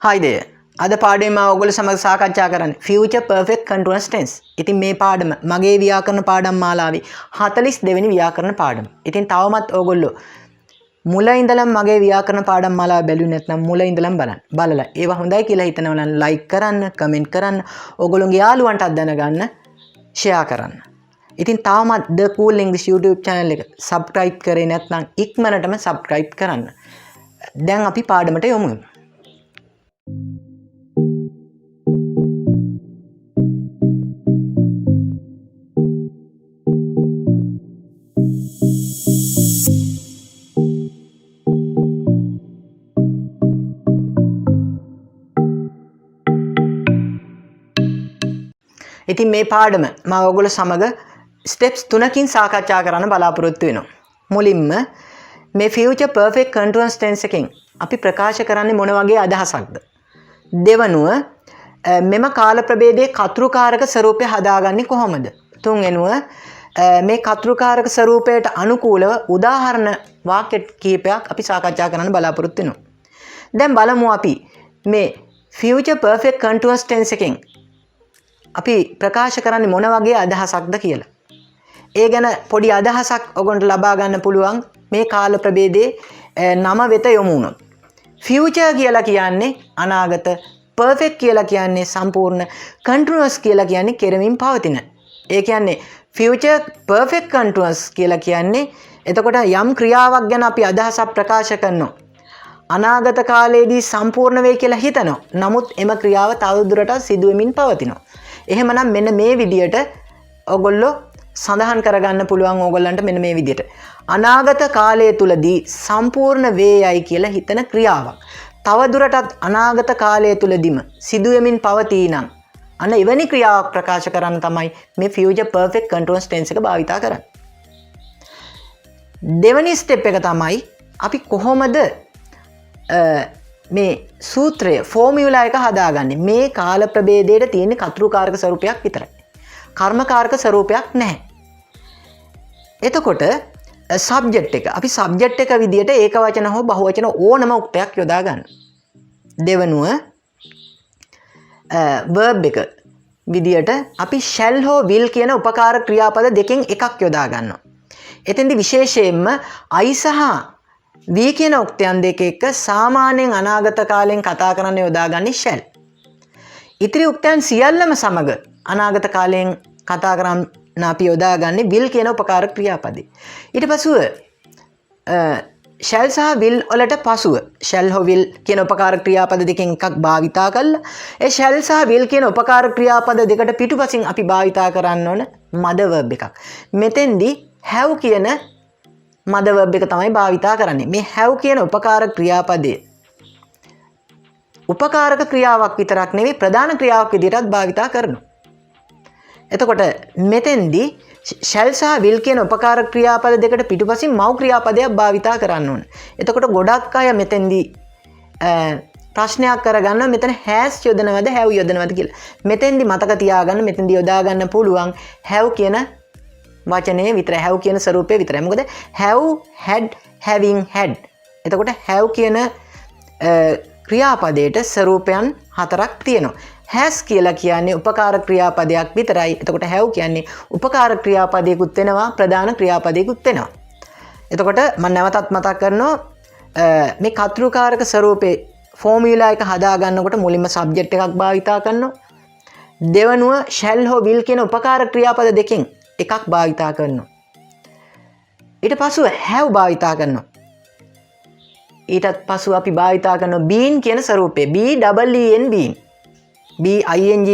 Hi there. අද පාඩමේ මම ඔයගොල්ලෝ සමග සාකච්ඡා කරන්නේ future perfect continuous tense. ඉතින් මේ පාඩම මගේ ව්‍යාකරණ පාඩම් මාලාවේ 42 වෙනි ව්‍යාකරණ පාඩම. ඉතින් තවමත් ඔයගොල්ලෝ මුල ඉඳලම මගේ ව්‍යාකරණ පාඩම් මාලාව බැලුවේ නැත්නම් මුල ඉඳලම බලන්න. බලලා ඒවා හොඳයි කියලා හිතනවා නම් like කරන්න, comment කරන්න, ඔයගොල්ලෝගේ යාළුවන්ටත් දැනගන්න, share කරන්න. ඉතින් තවමත් The Cool English YouTube channel එක subscribe කරේ නැත්නම් ඉක්මනටම subscribe කරන්න. දැන් අපි පාඩමට යමු. ඉතින් මේ පාඩම මම ඔයගොල්ලෝ සමග ස්ටෙප්ස් 3කින් සාකච්ඡා කරන්න බලාපොරොත්තු වෙනවා. මුලින්ම මේ future perfect continuous tense එකෙන් අපි ප්‍රකාශ කරන්නේ මොන වගේ අදහසක්ද? දෙවනුව මෙම කාල ප්‍රභේදයේ කතෘකාරක ස්වරූපය හදාගන්නේ කොහොමද? තුන්වෙනුව මේ කතෘකාරක ස්වරූපයට අනුකූලව උදාහරණ වාක්‍ය කිහිපයක් අපි සාකච්ඡා කරන්න බලාපොරොත්තු වෙනවා. දැන් බලමු අපි මේ future perfect continuous tense එකෙන් අපි ප්‍රකාශ කරන්නේ මොන වගේ අදහසක්ද කියලා. ඒ ගැන පොඩි අදහසක් ඔයගොල්ලන්ට ලබා ගන්න පුළුවන් මේ කාල ප්‍රභේදයේ නම වෙත යොමු වුණොත්. future කියලා කියන්නේ අනාගත, perfect කියලා කියන්නේ සම්පූර්ණ, continuous කියලා කියන්නේ කෙරෙමින් පවතින. ඒ කියන්නේ future perfect continuous කියලා කියන්නේ එතකොට යම් ಕ್ರಿයාවක් ගැන අපි අදහසක් ප්‍රකාශ කරනවා. අනාගත කාලයේදී සම්පූර්ණ වෙයි කියලා හිතනවා. නමුත් එම ක්‍රියාව තවදුරටත් සිදු වෙමින් පවතිනවා. එහෙමනම් මෙන්න මේ විදියට ඔයගොල්ලෝ සඳහන් කරගන්න පුළුවන් ඕගොල්ලන්ට මෙන්න මේ විදියට අනාගත කාලය තුලදී සම්පූර්ණ වේයයි කියලා හිතන ක්‍රියාවක් තවදුරටත් අනාගත කාලය තුලදීම සිදු වෙමින් පවතී නම් අන්න එවැනි ක්‍රියාවක් ප්‍රකාශ කරන්න තමයි මේ future perfect continuous tense එක භාවිතා කරන්නේ. දෙවෙනි ස්ටෙප් එක තමයි අපි කොහොමද මේ සූත්‍රය ෆෝමියුලා එක හදාගන්නේ. මේ කාල ප්‍රභේදයට තියෙන කතෘකාරක ස්වරූපයක් විතරයි. කර්මකාරක ස්වරූපයක් නැහැ. එතකොට සබ්ජෙක්ට් එක අපි සබ්ජෙක්ට් එක විදියට ඒකවචන හෝ බහුවචන ඕනම උක්තයක් යොදා ගන්න. දෙවනුව verb එක විදියට අපි shall හෝ will කියන උපකාර ක්‍රියාපද දෙකෙන් එකක් යොදා ගන්නවා. එතෙන්දි විශේෂයෙන්ම I සහ වී කියන උක්තයන් දෙක එක්ක සාමාන්‍යයෙන් අනාගත කාලයෙන් කතා කරන්න යොදාගන්නේ shall. ඉතිරි උක්තයන් සියල්ලම සමග අනාගත කාලයෙන් කතා කරන්න අපි යොදාගන්නේ will කියන උපකාර ක්‍රියාපදේ. ඊට පසුව shall සහ will වලට පසුව shall හෝ will කියන උපකාර ක්‍රියාපද දෙකෙන් එකක් භාවිතා කළා. ඒ shall සහ will කියන උපකාර ක්‍රියාපද දෙකට පිටුපසින් අපි භාවිතා කරන්න ඕන mother verb එකක්. මෙතෙන්දී have කියන mother verb එක තමයි භාවිතා කරන්නේ. මේ have කියන උපකාර ක්‍රියාපදයේ උපකාරක ක්‍රියාවක් විතරක් නෙවෙයි ප්‍රධාන ක්‍රියාවක් විදිහටත් භාවිතා කරනවා. එතකොට මෙතෙන්දී shall සහ will කියන උපකාර ක්‍රියාපද දෙකට පිටුපසින් මව් ක්‍රියාපදයක් භාවිතා කරන්න ඕන. එතකොට ගොඩක් අය මෙතෙන්දී ප්‍රශ්නයක් කරගන්න මෙතන has යොදනවද have යොදනවද කියලා. මෙතෙන්දී මතක තියාගන්න මෙතෙන්දී යොදා ගන්න පුළුවන් have කියන වචනේ විතරයි, have කියන ස්වරූපේ විතරයි. මොකද have, had, having, had. එතකොට have කියන ක්‍රියාපදයට ස්වරූපයන් හතරක් තියෙනවා. has කියලා කියන්නේ උපකාර ක්‍රියාපදයක් විතරයි. එතකොට have කියන්නේ උපකාර ක්‍රියාපදයකුත් වෙනවා, ප්‍රධාන ක්‍රියාපදයකුත් වෙනවා. එතකොට මම නැවතත් මතක් කරනවා මේ කතෘකාරක ස්වරූපේ ෆෝමියුලා එක හදා ගන්නකොට මුලින්ම සබ්ජෙක්ට් එකක් භාවිතා කරනවා. දෙවනුව shall හෝ will කියන උපකාර ක්‍රියාපද දෙකෙන් එකක් භාවිතා කරනවා. ඊට පසුව have භාවිතා කරනවා. ඊටත් පසුව අපි භාවිතා කරනවා been කියන ස්වරූපේ. been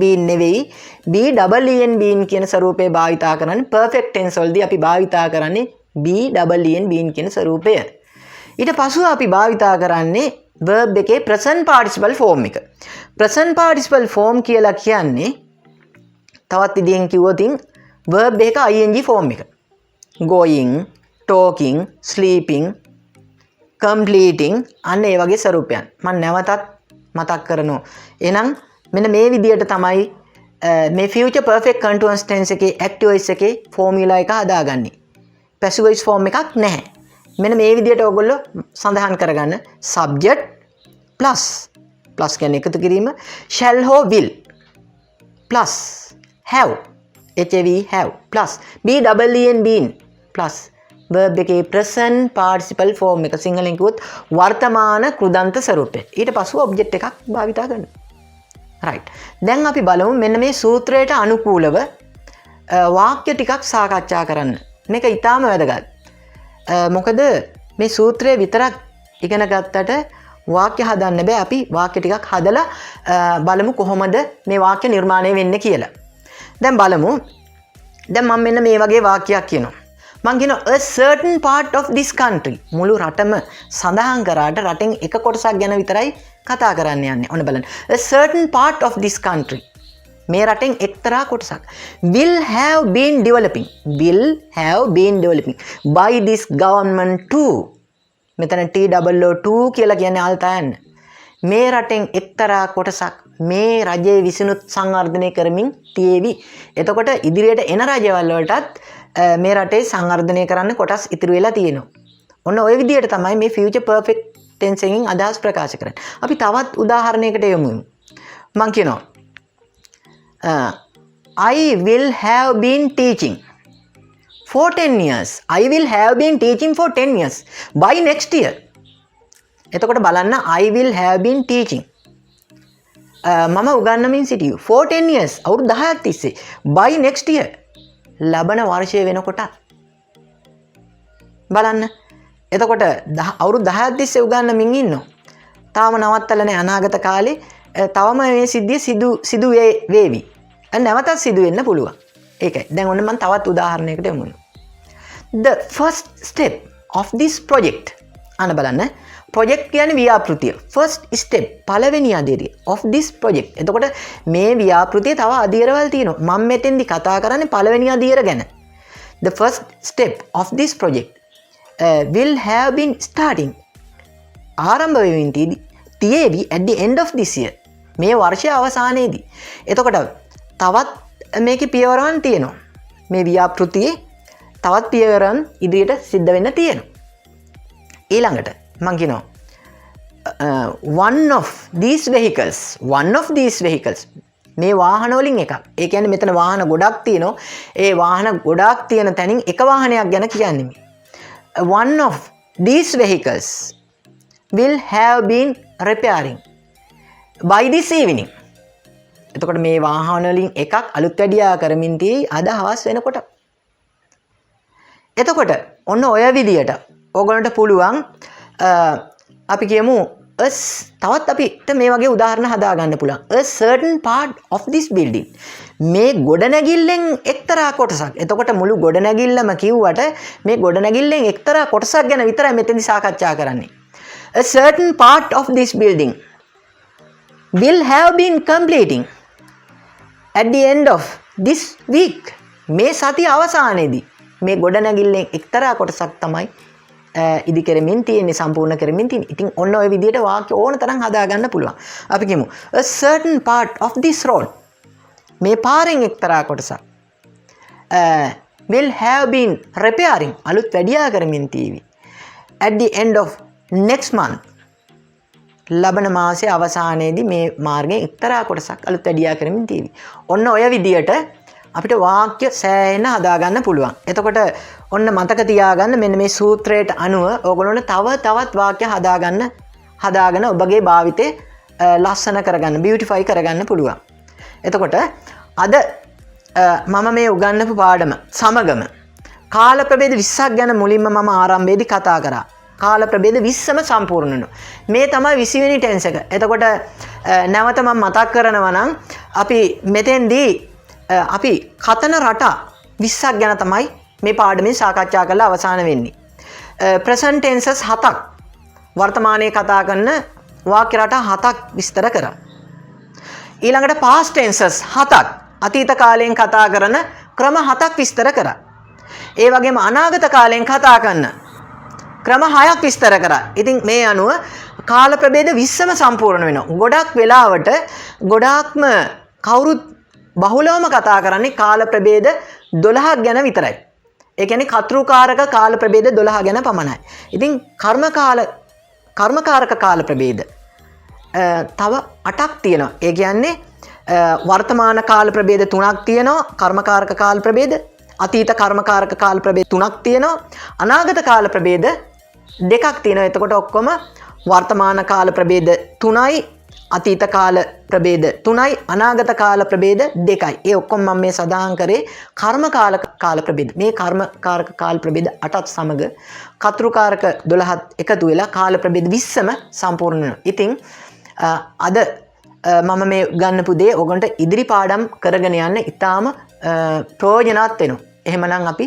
been නෙවෙයි been කියන ස්වරූපේ භාවිතා කරන්නේ perfect tense වලදී අපි භාවිතා කරන්නේ been කියන ස්වරූපය. ඊට පසුව අපි භාවිතා කරන්නේ verb එකේ present participle form එක. present participle form කියලා කියන්නේ තවත් විදිහෙන් කිව්වොත් verb එක ing form එක. going, talking, sleeping, completing අන්න ඒ වගේ ස්වරූපයන්. මම නැවතත් මතක් කරනවා. එහෙනම් මෙන්න මේ විදියට තමයි මේ future perfect continuous tense එකේ active voice එකේ formula එක හදාගන්නේ. passive voice form එකක් නැහැ. මෙන්න මේ විදියට ඔයගොල්ලෝ සඳහන් කරගන්න subject plus plus කියන්නේ එකතු කිරීම. shall හෝ will plus have have plus be double en been plus verb එකේ present participle form එක සිංහලෙන් කිව්වොත් වර්තමාන කෘදන්ත ස්වරූපය. ඊට පස්ව object එකක් භාවිතා කරනවා. right. දැන් අපි බලමු මෙන්න මේ සූත්‍රයට අනුකූලව වාක්‍ය ටිකක් සාකච්ඡා කරන්න. මේක ඊටාම වැදගත්. මොකද මේ සූත්‍රය විතරක් ඉගෙන ගත්තට වාක්‍ය හදන්න බෑ. අපි වාක්‍ය ටිකක් හදලා බලමු කොහොමද මේ වාක්‍ය නිර්මාණය වෙන්නේ කියලා. දැන් බලමු. දැන් මම මෙන්න මේ වගේ වාක්‍යයක් කියනවා. මම කියනවා a certain part of this country. මුළු රටම සඳහන් කරාට රටෙන් එක කොටසක් ගැන විතරයි කතා කරන්න යන්නේ. ඔන්න බලන්න. a certain part of this country. මේ රටෙන් එක්තරා කොටසක් will have been developing by this government too. මෙතන TWO2 කියලා කියන්නේ අල්තයන්. මේ රටෙන් එක්තරා කොටසක් මේ රජයේ විසිනුත් සංවර්ධනය කරමින් තියේවි. එතකොට ඉදිරියට එන රජවල් වලටත් මේ රටේ සංවර්ධනය කරන්න කොටස් ඉතුරු වෙලා තියෙනවා. ඔන්න ওই විදිහට තමයි මේ future perfect tense එකෙන් අදහස් ප්‍රකාශ කරන්නේ. අපි තවත් උදාහරණයකට යමු. මම කියනවා I will have been teaching for 10 years. I will have been teaching for 10 years by next year. එතකොට බලන්න I will have been teaching. මම උගන්වමින් සිටියු for 10 years. අවුරුදු 10ක් තිස්සේ. by next year. ලබන වර්ෂය වෙනකොට බලන්න. එතකොට අවුරුදු 10ක් තිස්සේ උගන්වමින් ඉන්නවා. තාම නවත්තලා නැහැ. අනාගත කාලේ තවම මේ සිද්ධිය සිදු වේවි. නැවතත් සිදු වෙන්න පුළුවන්. ඒකයි. දැන් ඔන්න මම තවත් උදාහරණයකට යමු. The first step of this project. අන්න බලන්න. project කියන්නේ ව්‍යාපෘතිය. first step පළවෙනි අදියර of this project. එතකොට මේ ව්‍යාපෘතියේ තව අදියරවල් තියෙනවා. මම මෙතෙන්දි කතා කරන්නේ පළවෙනි අදියර ගැන. The first step of this project will have been starting. ආරම්භ වෙමින් තියේවි at the end of this year. මේ වර්ෂය අවසානයේදී. එතකොට තවත් මේකේ පියවරන් තියෙනවා. මේ ව්‍යාපෘතියේ තවත් පියවරන් ඉදිරියට සිද්ධ වෙන්න තියෙනවා. ඊළඟට මම කියනවා one of these vehicles මේ වාහන වලින් එකක්. ඒ කියන්නේ මෙතන වාහන ගොඩක් තියෙනවා. ඒ වාහන ගොඩක් තියෙන තැනින් එක වාහනයක් ගැන කියන්නේ මේ. one of these vehicles will have been repairing by this evening. එතකොට මේ වාහන වලින් එකක් අලුත් වැඩියා කරමින් තියෙයි අද හවස් වෙනකොට. එතකොට ඔන්න ඔය විදියට ඕගොල්ලන්ට පුළුවන් අපි කියමු තවත් අපිට මේ වගේ උදාහරණ හදා ගන්න පුළුවන්. a certain part of this building. මේ ගොඩනැගිල්ලෙන් එක්තරා කොටසක්. එතකොට මුළු ගොඩනැගිල්ලම කිව්වට මේ ගොඩනැගිල්ලෙන් එක්තරා කොටසක් ගැන විතරයි මෙතෙන්දි සාකච්ඡා කරන්නේ. a certain part of this building will have been completing at the end of this week. මේ සතිය අවසානයේදී මේ ගොඩනැගිල්ලෙන් එක්තරා කොටසක් තමයි ඉදි කරමින් තියෙන්නේ, සම්පූර්ණ කරමින් තියෙන්නේ. ඉතින් ඔන්න ඔය විදිහට වාක්‍ය ඕන තරම් හදා ගන්න පුළුවන්. අපි කියමු a certain part of this road. මේ පාරෙන් එක්තරා කොටසක් will have been repairing. අලුත් වැඩියා කරමින් තියෙවි. at the end of next month. ලබන මාසයේ අවසානයේදී මේ මාර්ගයෙන් එක්තරා කොටසක් අලුත් වැඩියා කරමින් තියෙවි. ඔන්න ඔය විදිහට අපිට වාක්‍ය සෑහෙන හදා ගන්න පුළුවන්. එතකොට ඔන්න මතක තියාගන්න මෙන්න මේ සූත්‍රයට අනුව ඕගොල්ලොන්ට තවත් වාක්‍ය හදාගෙන ඔබගේ භාවිතේ ලස්සන කරගන්න, බියුටිෆයි කරගන්න පුළුවන්. එතකොට අද මම මේ උගන්වපු පාඩම සමගම කාල ප්‍රභේද 20ක් ගැන මුලින්ම මම ආරම්භයේදී කතා කරා. කාල ප්‍රභේද 20ම සම්පූර්ණ වෙනවා. මේ තමයි 20 වෙනි ටෙන්ස් එක. එතකොට නැවත මම මතක් කරනවා නම් අපි මෙතෙන්දී අපි කතන රටා 20ක් ගැන තමයි මේ පාඩමෙන් සාකච්ඡා කරලා අවසන් වෙන්නේ. present tenses 7ක් වර්තමානයේ කතා කරන වාක්‍ය රටා 7ක් විස්තර කරා. ඊළඟට past tenses 7ක් අතීත කාලයෙන් කතා කරන ක්‍රම 7ක් විස්තර කරා. ඒ වගේම අනාගත කාලයෙන් කතා කරන ක්‍රම 6ක් විස්තර කරා. ඉතින් මේ අනුව කාල ප්‍රභේද 20ම සම්පූර්ණ වෙනවා. ගොඩක් වෙලාවට ගොඩාක්ම කවුරුත් බහුලවම කතා කරන්නේ කාල ප්‍රභේද 12ක් ගැන විතරයි. ඒ කියන්නේ කතෘකාරක කාල ප්‍රභේද 12 ගැන පමණයි. ඉතින් කර්මකාරක කාල ප්‍රභේද තව 8ක් තියෙනවා. ඒ කියන්නේ වර්තමාන කාල ප්‍රභේද 3ක් තියෙනවා. කර්මකාරක කාල ප්‍රභේද, අතීත කර්මකාරක කාල ප්‍රභේද 3ක් තියෙනවා. අනාගත කාල ප්‍රභේද 2ක් තියෙනවා. එතකොට ඔක්කොම වර්තමාන කාල ප්‍රභේද 3යි, අතීත කාල ප්‍රභේද 3යි, අනාගත කාල ප්‍රභේද 2යි. ඒ ඔක්කොම මම මේ සඳහන් කරේ කර්මකාරක කාල ප්‍රභේද. මේ කර්මකාරක කාල ප්‍රභේද 8ත් සමග කතෘකාරක 12ත් එකතු වෙලා කාල ප්‍රභේද 20ම සම්පූර්ණ වෙනවා. ඉතින් අද මම මේ ගන්නපු දේ ඔයගොන්ට ඉදිරි පාඩම් කරගෙන යන්න ඉතාම ප්‍රයෝජනවත් වෙනවා. එහෙමනම් අපි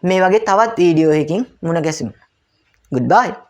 මේ වගේ තවත් වීඩියෝ එකකින් මුණ ගැසෙමු. Goodbye.